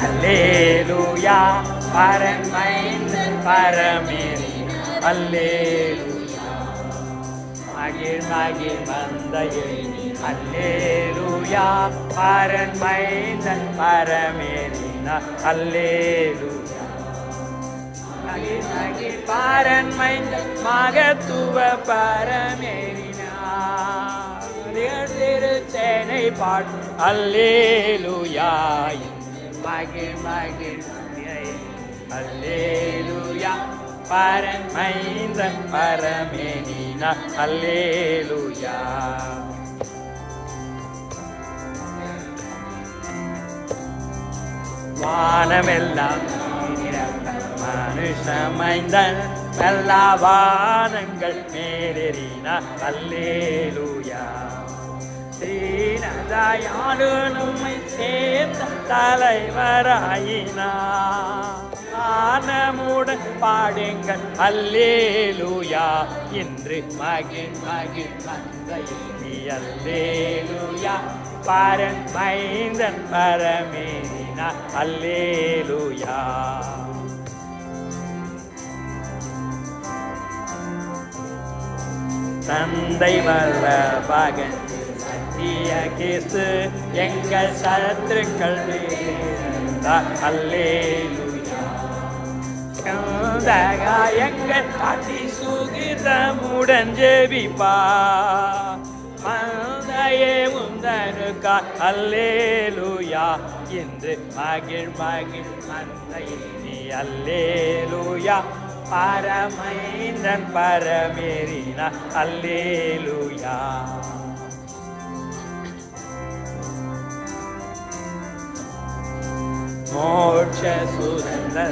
அல்லேலூயா பரன் மைந்தன் பரமேறின அல்லேலூயா மகிழ் மகிழ் மந்தையே அல்லேலூயா பரன் மைந்தன் பரமேறின அல்லேலூயா மகிழ் மகிழ் பரன் மைந்தன் மகத்துவ பரமேறினார் திருச்சேனை பாடும் அல்லேலூயா மகிழ் மகிழ் அல்லேலூயா பரன் மைந்தன் பரமேறின அல்லேலூயா வானமெல்லாம் மனுஷ மைந்தன் எல்லா வானங்கள் மேலேறின அல்லேலூயா தீனதயாளு நம்மை சேர்ந்த தலைவராயினார் ஆனமுடன் பாடுங்கள் அல்லேலூயா இன்று மகிழ் மகிழ் மந்தையே அல்லேலூயா பரன் மைந்தன் பரமேறின அல்லேலூயா தந்தை வல்ல பகன் சத்திய கிறிஸ்து எங்கள் சத்துருக்கள் அல்லேலூயா கந்தகா எங்கள் அதி சுகிதமுடன் ஜெபிப்பா மந்தையே முந்தனுக்கா அல்லேலூயா என்று மகிழ் மகிழ் மந்தையே நீ அல்லேலூயா பரமைந்தன் பரமேறின அல்லேலூயா மோட்ச சுதந்தரோரும்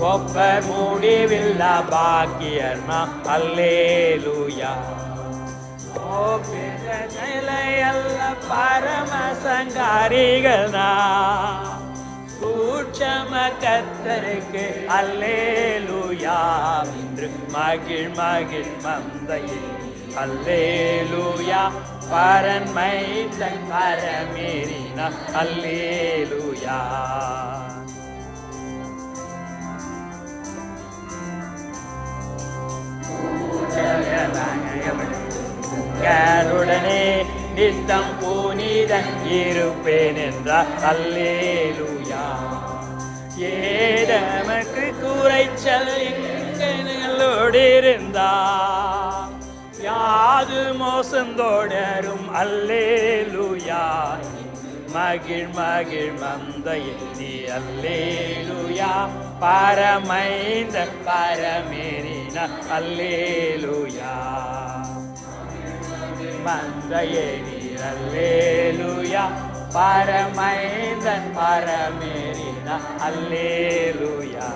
ஒப்பர் முடிவில்லா பாக்கியர்னா அல்லேலூயா நிலை அல்ல பரம சங்காரிகனா சூட்சம கர்த்தருக்கு அல்லேலூயா என்று மகிழ் மகிழ் மந்தையே அல்லேலூயா பரன் மைந்தன் பரமேறின அல்லேலூயா கருடனே நித்தம் புனிதன் இருப்பேன் என்றார் அல்லேலூயா ஏதமக்கு குறைச்சல் எங்களோடு இருந்தார் யாது மோசந்தோடரும் அல்லேலூயா மகிழ் மகிழ் மந்தையே நீ அல்லேலூயா பரமைந்த பரமேறின அல்லேலூயா மந்தையே நீ அல்லேலூயா பரமைந்தன் பரமேறின அல்லேலூயா